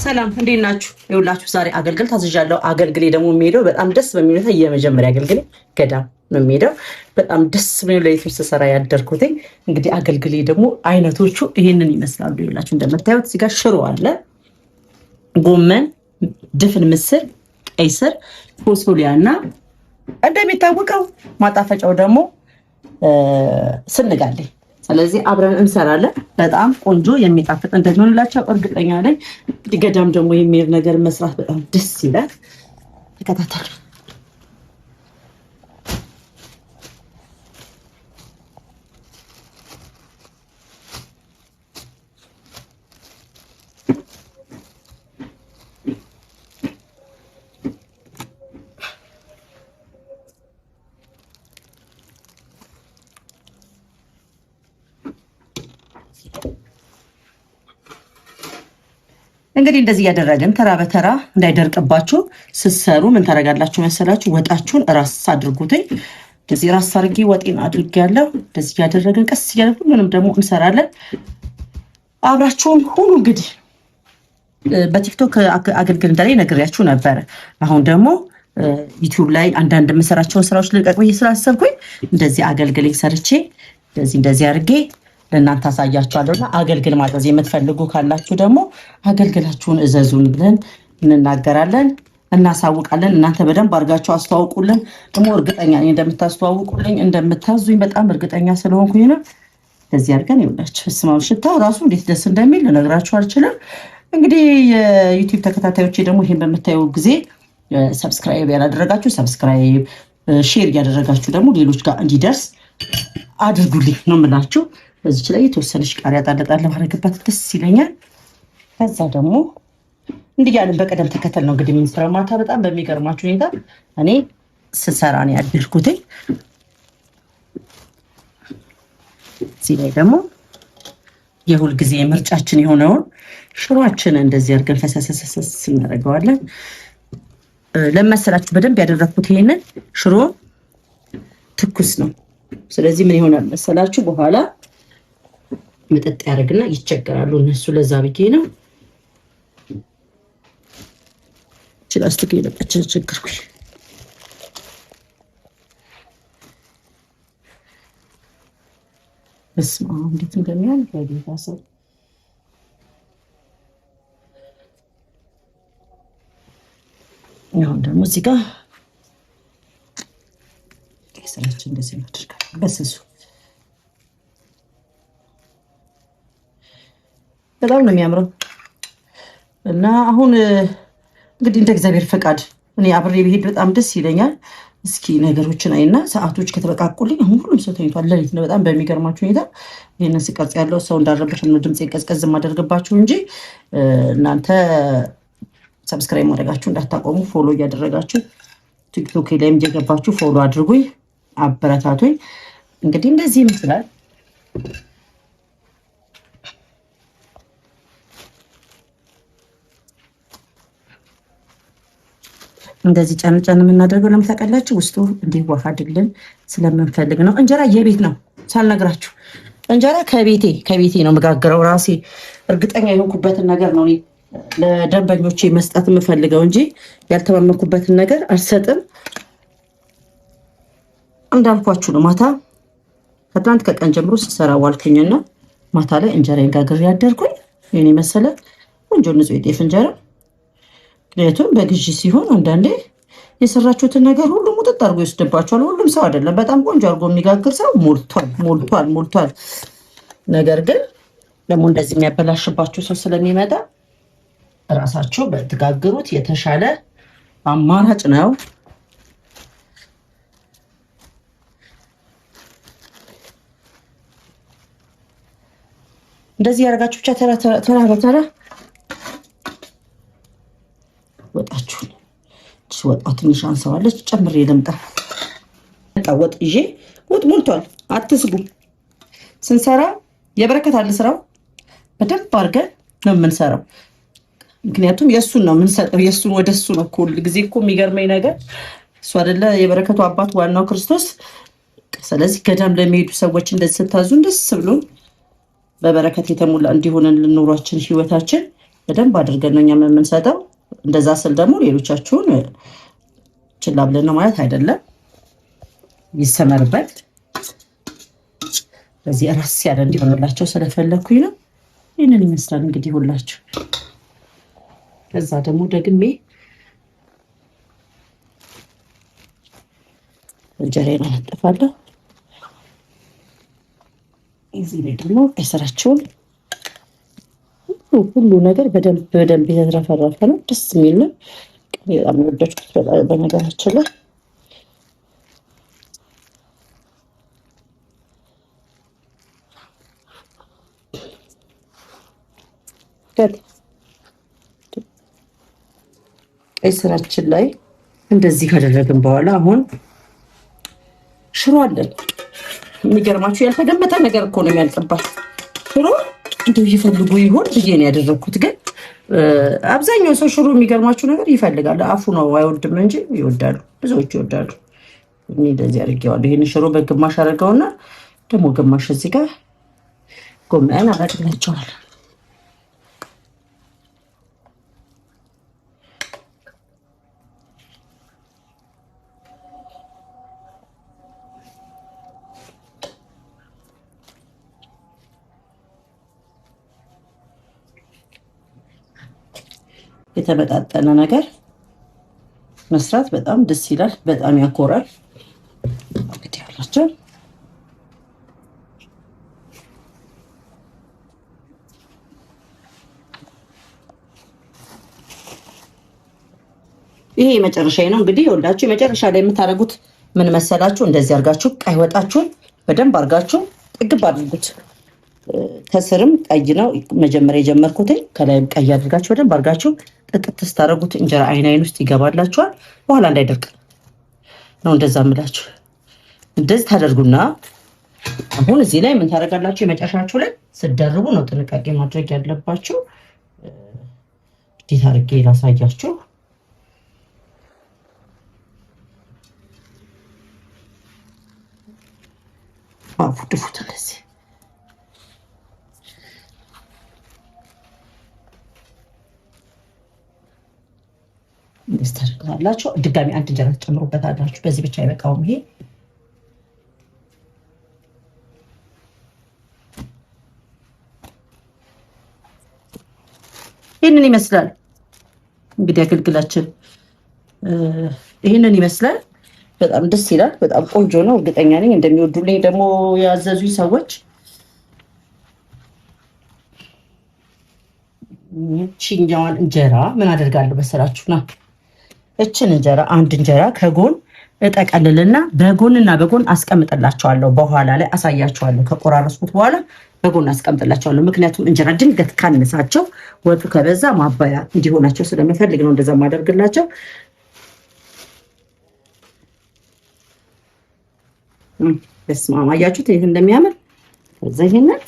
ሰላም እንዴት ናችሁ? ይኸውላችሁ ዛሬ አገልግል ታዝዣለሁ። አገልግሌ ደግሞ የሚሄደው በጣም ደስ በሚል ሁኔታ የመጀመሪያ አገልግሌ ገዳም ነው የሚሄደው። በጣም ደስ በሚል ለይቶች ተሰራ ያደርኩት። እንግዲህ አገልግሌ ደግሞ አይነቶቹ ይሄንን ይመስላሉ። ይኸውላችሁ እንደምታዩት እዚህ ጋር ሽሮ አለ፣ ጎመን፣ ድፍን ምስር፣ ቀይ ስር፣ ፎሶሊያ እና እንደሚታወቀው ማጣፈጫው ደግሞ ስንጋለኝ። ስለዚህ አብረን እንሰራለን። በጣም ቆንጆ የሚጣፍጥ እንደሚሆንላቸው እርግጠኛ ነኝ። እንግዲህ ገዳም ደግሞ የሚሄድ ነገር መስራት በጣም ደስ ይላል። ተከታተሉ። እንግዲህ እንደዚህ እያደረግን ተራ በተራ እንዳይደርቅባችሁ ስትሰሩ ምን ታደርጋላችሁ መሰላችሁ? ወጣችሁን ራስ አድርጉትኝ። እንደዚህ ራስ አድርጌ ወጤን አድርጌያለሁ። እንደዚህ እያደረግን ቀስ እያለ ሁሉንም ደግሞ እንሰራለን። አብራችሁን ሁሉ። እንግዲህ በቲክቶክ አገልግል እንዳላይ ነግሬያችሁ ነበረ። አሁን ደግሞ ዩቲዩብ ላይ አንዳንድ የምሰራቸውን ስራዎች ልቀቅ ብዬ ስላሰብኩኝ እንደዚህ አገልግል ሰርቼ እንደዚህ አድርጌ ለእናንተ አሳያችኋለሁና አገልግል ማዘዝ የምትፈልጉ ካላችሁ ደግሞ አገልግላችሁን እዘዙን ብለን እንናገራለን፣ እናሳውቃለን። እናንተ በደንብ አድርጋችሁ አስተዋውቁልን። ደግሞ እርግጠኛ ነኝ እንደምታስተዋውቁልኝ እንደምታዙኝ በጣም እርግጠኛ ስለሆንኩኝ ነው። እንደዚህ አድርገን ይውላችሁ። ስማው ሽታው ራሱ እንዴት ደስ እንደሚል ልነግራችሁ አልችልም። እንግዲህ የዩቲዩብ ተከታታዮቼ ደግሞ ይሄን በምታዩ ጊዜ ሰብስክራይብ ያላደረጋችሁ ሰብስክራይብ፣ ሼር እያደረጋችሁ ደግሞ ሌሎች ጋር እንዲደርስ አድርጉልኝ ነው የምላችሁ። በዚች ላይ የተወሰነች ቃሪያ ጣል ማድረግባት ደስ ይለኛል። ከዛ ደግሞ እንዲህ ያለን በቀደም ተከተል ነው እንግዲህ የምንሰራው። ማታ በጣም በሚገርማችሁ ሁኔታ እኔ ስሰራ ነው ያደርኩት። እዚህ ላይ ደግሞ የሁል ጊዜ ምርጫችን የሆነውን ሽሮአችንን እንደዚህ አድርገን ፈሰሰሰስ እናደርገዋለን። ለመሰላችሁ በደንብ ያደረኩት ይሄንን ሽሮ ትኩስ ነው። ስለዚህ ምን ይሆናል መሰላችሁ በኋላ መጠጥ ያደርግና ይቸገራሉ እነሱ። ለዛ ብዬ ነው ችላስቲክ የለቀችን ችግርኩኝ። በስመ አብ እንዴት እንደሚያል በጌታ ሰው። አሁን ደግሞ እዚህ ጋር ስራችን እንደዚህ እናደርጋለን በስሱ። በጣም ነው የሚያምረው። እና አሁን እንግዲህ እንደ እግዚአብሔር ፈቃድ እኔ አብሬ ብሄድ በጣም ደስ ይለኛል። እስኪ ነገሮችን አይና ሰዓቶች ከተበቃቁልኝ አሁን ሁሉም ሰው ተኝቷል። ሌሊት ነው በጣም በሚገርማችሁ ሁኔታ። ይሄንን ስቀርጽ ያለው ሰው እንዳረበሽ ነው ድምጽ ቀዝቀዝ ማደርግባችሁ እንጂ እናንተ ሰብስክራይብ ማድረጋችሁ እንዳታቆሙ፣ ፎሎ እያደረጋችሁ ቲክቶክ ላይም እየገባችሁ ፎሎ አድርጉኝ፣ አበረታቱኝ። እንግዲህ እንደዚህ ይመስላል። እንደዚህ ጫን የምናደርገው ለምታውቃላችሁ ውስጡ እንዲዋሃድልን ስለምንፈልግ ነው። እንጀራ የቤት ነው ሳልነግራችሁ። እንጀራ ከቤቴ ነው መጋገረው ራሴ። እርግጠኛ የሆንኩበትን ነገር ነው ለደንበኞቼ መስጠት የምፈልገው እንጂ ያልተማመንኩበትን ነገር አልሰጥም። እንዳልኳችሁ ነው። ማታ ከትናንት ከቀን ጀምሮ ስሰራ ዋልኩኝና ማታ ላይ እንጀራዬን ጋግሬ ያደርኩኝ። የኔ መሰለ ቆንጆ ንጹህ የጤፍ እንጀራ። ምክንያቱም በግዢ ሲሆን አንዳንዴ የሰራችሁትን ነገር ሁሉ ሙጥጥ አድርጎ ይወስድባችኋል። ሁሉም ሰው አይደለም፣ በጣም ቆንጆ አድርጎ የሚጋግር ሰው ሞልቷል። ነገር ግን ደግሞ እንደዚህ የሚያበላሽባችሁ ሰው ስለሚመጣ እራሳችሁ በትጋግሩት የተሻለ አማራጭ ነው። እንደዚህ ያደርጋችሁ ብቻ ተራ በተራ ወጣችሁን ወጣው ትንሽ አንሰዋለች ጨምሬ ልምጣ። ወጥ ይዤ ወጥ ሞልቷል። አትስጉ። ስንሰራ የበረከት አለ ስራው በደንብ አድርገን ነው የምንሰራው። ምክንያቱም የእሱን ነው የምንሰጠው። የእሱን ወደ እሱ ነው ሁል ጊዜ እኮ የሚገርመኝ ነገር እሱ አይደለ የበረከቱ አባት ዋናው ክርስቶስ። ስለዚህ ገዳም ለሚሄዱ ሰዎች እንደዚህ ስታዙን ደስ ብሎ በበረከት የተሞላ እንዲሆነን ኑሯችን ህይወታችን በደንብ አድርገን ነው እኛ የምንሰጠው። እንደዛ ስል ደግሞ ሌሎቻችሁን ችላ ብለን ነው ማለት አይደለም። ይሰመርበት። በዚህ ራስ ያለ እንዲሆንላቸው ስለፈለኩኝ ነው። ይህንን ይመስላል እንግዲህ ሁላችሁ። ከዛ ደግሞ ደግሜ እንጀራዬን አነጥፋለሁ። እዚህ ላይ ደግሞ ቀይስራቸውን ሁሉ ነገር በደንብ የተረፈረፈ ነው። ደስ የሚል ነው። በጣም የወደድኩት በነገራችን ላይ ቀይ ስራችን ላይ እንደዚህ ካደረግን በኋላ አሁን ሽሮ አለን። የሚገርማችሁ ያልተገመተ ነገር እኮ ነው የሚያልቅባት ሽሮ። እንደው ይፈልጉ ይሆን ብዬ ነው ያደረግኩት። ግን አብዛኛው ሰው ሽሮ የሚገርማችሁ ነገር ይፈልጋል። አፉ ነው አይወድም እንጂ ይወዳሉ፣ ብዙዎች ይወዳሉ። እኔ እንደዚህ አድርጌዋለሁ። ይህን ሽሮ በግማሽ አደርገውና ደግሞ ግማሽ እዚህ ጋር ጎመን አደርግላቸዋለሁ። የተመጣጠነ ነገር መስራት በጣም ደስ ይላል፣ በጣም ያኮራል። እንግዲህ ያላችሁ ይሄ የመጨረሻዬ ነው። እንግዲህ ወልዳችሁ የመጨረሻ ላይ የምታደርጉት ምን መሰላችሁ? እንደዚህ አድርጋችሁ ቀይ ወጣችሁን በደንብ አድርጋችሁ ጥግብ አድርጉት። ከስርም ቀይ ነው መጀመሪያ የጀመርኩትኝ፣ ከላይም ቀይ አድርጋችሁ በደንብ አድርጋችሁ ጥጥት ስታደርጉት እንጀራ አይን ውስጥ ይገባላችኋል። በኋላ እንዳይደርቅ ነው እንደዛ ምላችሁ። እንደዚህ ታደርጉና አሁን እዚህ ላይ ምን ታደርጋላችሁ? የመጨረሻችሁ ላይ ስደርቡ ነው ጥንቃቄ ማድረግ ያለባችሁ። እንዴት አድርጌ ላሳያችሁ? አፉድፉት እንደዚህ ታደርጋላችሁ። ድጋሚ አንድ እንጀራ ትጨምሩበታላችሁ። በዚህ ብቻ አይበቃውም። ይሄ ይህንን ይመስላል እንግዲህ አገልግላችን ይህንን ይመስላል። በጣም ደስ ይላል። በጣም ቆንጆ ነው። እርግጠኛ ነኝ እንደሚወዱልኝ ደግሞ ያዘዙኝ ሰዎች። ይህችኛዋን እንጀራ ምን አደርጋለሁ መሰላችሁ? ና እችን እንጀራ አንድ እንጀራ ከጎን እጠቀልልና በጎንና በጎን አስቀምጥላቸዋለሁ። በኋላ ላይ አሳያቸዋለሁ። ከቆራረስኩት በኋላ በጎን አስቀምጥላቸዋለሁ። ምክንያቱም እንጀራ ድንገት ካነሳቸው ወጡ ከበዛ ማባያ እንዲሆናቸው ስለምፈልግ ነው እንደዛ ማደርግላቸው። በስመ አብ አያችሁት ይሄን እንደሚያምር። ከዛ ይሄንን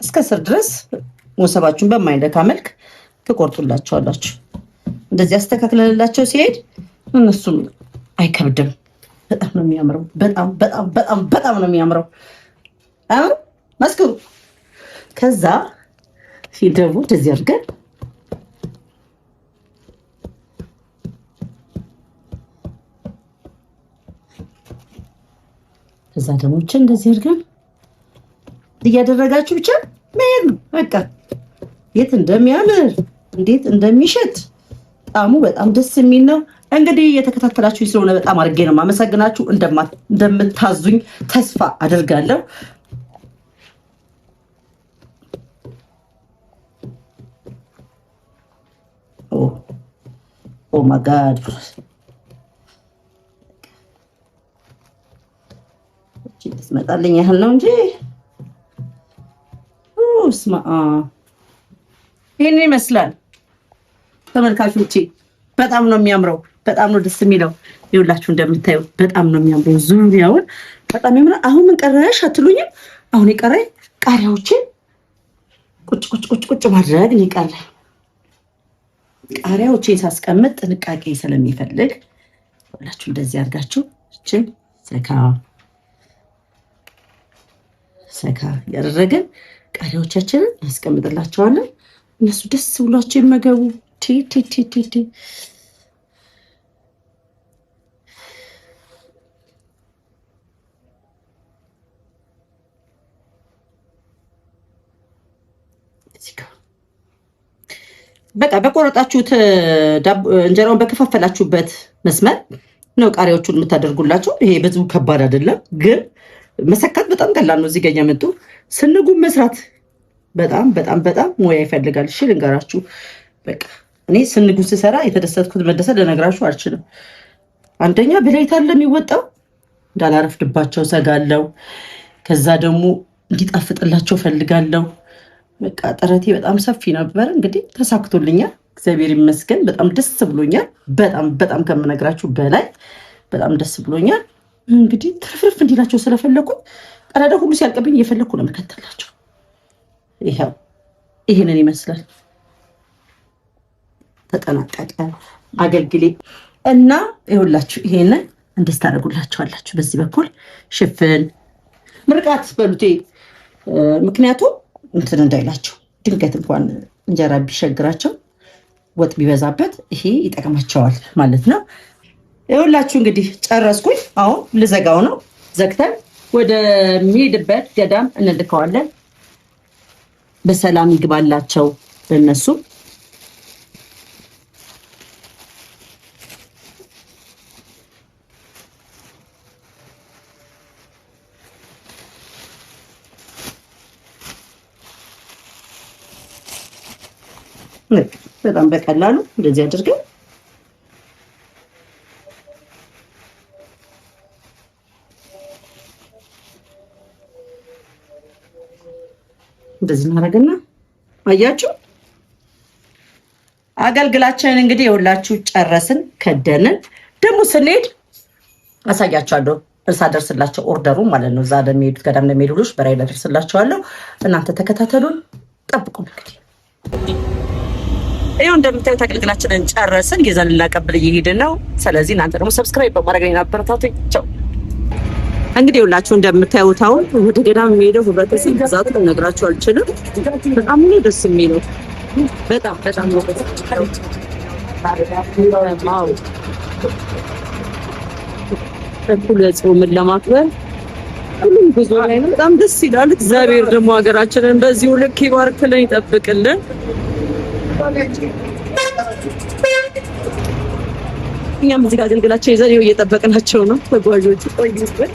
እስከ ስር ድረስ ወሰባችሁን በማይነካ መልክ ትቆርጡላቸዋላችሁ። እንደዚህ አስተካክለላቸው ሲሄድ እነሱም አይከብድም። በጣም ነው የሚያምረው። በጣም በጣም በጣም በጣም ነው የሚያምረው። አሁን መስክሩ። ከዛ ሲደቡ እንደዚህ አድርገን ከዛ ደግሞ እንደዚህ አድርገን እያደረጋችሁ ብቻ መሄድ ነው በቃ። የት እንደሚያምር እንዴት እንደሚሸት ጣዕሙ በጣም ደስ የሚል ነው። እንግዲህ የተከታተላችሁ ስለሆነ በጣም አድርጌ ነው የማመሰግናችሁ። እንደምታዙኝ ተስፋ አድርጋለሁ። ኦ ማይ ጋድ ትመጣልኝ ያህል ነው እንጂ ስማ ይሄን ይመስላል ተመልካቾቼ። በጣም ነው የሚያምረው። በጣም ነው ደስ የሚለው። ይኸውላችሁ እንደምታዩት በጣም ነው የሚያምረው። ዙሪያውን በጣም ያምራል። አሁን ምን ቀረሽ አትሉኝም? አሁን የቀረኝ ቃሪያዎችን ቁጭ ቁጭ ቁጭ ቁጭ ማድረግ ነው የቀረ። ቃሪያዎችን ሳስቀምጥ ጥንቃቄ ስለሚፈልግ ሁላችሁ እንደዚህ አድርጋችሁ እችን ሰካ ሰካ ያደረግን ቃሪያዎቻችንን እናስቀምጥላቸዋለን። እነሱ ደስ ብሏቸው ይመገቡ። ቲ ቲ ቲ ቲ ቲ በቃ በቆረጣችሁት እንጀራውን በከፋፈላችሁበት መስመር ነው ቃሪያዎቹን የምታደርጉላቸው። ይሄ ብዙ ከባድ አይደለም፣ ግን መሰካት በጣም ቀላል ነው። እዚህ ጋር እያመጡ ስንጉም መስራት በጣም በጣም በጣም ሙያ ይፈልጋል። እሺ ልንገራችሁ፣ በቃ እኔ ስንጉን ስሰራ የተደሰትኩት መደሰት ልነግራችሁ አልችልም። አንደኛ ብላይት አለ የሚወጣው እንዳላረፍድባቸው ሰጋለው። ከዛ ደግሞ እንዲጣፍጥላቸው ፈልጋለሁ። በቃ ጥረቴ በጣም ሰፊ ነበር። እንግዲህ ተሳክቶልኛል፣ እግዚአብሔር ይመስገን። በጣም ደስ ብሎኛል። በጣም በጣም ከምነግራችሁ በላይ በጣም ደስ ብሎኛል። እንግዲህ ትርፍርፍ እንዲላቸው ስለፈለኩኝ ቀዳዳ ሁሉ ሲያልቅብኝ እየፈለኩ ነው የምከተላቸው። ይኸው ይህንን ይመስላል። ተጠናቀቀ አገልግሌ እና ይኸውላችሁ ይሄንን እንደዚህ ታደርጉላቸዋላችሁ። በዚህ በኩል ሽፍን ምርቃት በሉቴ። ምክንያቱም እንትን እንዳይላቸው ድንገት እንኳን እንጀራ ቢሸግራቸው ወጥ ቢበዛበት ይሄ ይጠቅማቸዋል ማለት ነው። ይኸውላችሁ እንግዲህ ጨረስኩኝ። አሁን ልዘጋው ነው። ዘግተን ወደሚሄድበት ገዳም እንልከዋለን። በሰላም ይግባላቸው ለነሱ። በጣም በቀላሉ እንደዚህ አድርገን እንደዚህ እናደርግና አያችሁ አገልግላችንን እንግዲህ የሁላችሁ ጨረስን፣ ከደንን። ደግሞ ስንሄድ አሳያችኋለሁ። እርሳ ደርስላቸው ኦርደሩ ማለት ነው። እዛ ለሚሄዱት ገዳም ለሚሄዱ ልጆች በራይ ደርስላቸዋለሁ። እናንተ ተከታተሉን፣ ጠብቁን። እንግዲህ ይኸው እንደምታዩት አገልግላችንን ጨረስን፣ ይዘን ልናቀብል እየሄድን ነው። ስለዚህ እናንተ ደግሞ ሰብስክራይብ በማድረግ ላይ አበረታቱኝ። ቻው። እንግዲህ ሁላችሁ እንደምታዩት አሁን ወደ ገዳም የሚሄደው ህብረተሰብ ብዛቱ ልነግራችሁ አልችልም። በጣም ነው ደስ የሚለው። በጣም በጣም ነው እኩለ ጾምን ለማክበር ሁሉም ጉዞ ላይ ነው። በጣም ደስ ይላል። እግዚአብሔር ደግሞ ሀገራችንን በዚሁ ልክ ይባርክልን፣ ይጠብቅልን። እኛም እዚህ ጋር አገልግላቸው ይዘን እየጠበቅናቸው ነው ተጓዦቹ። ቆዩበት።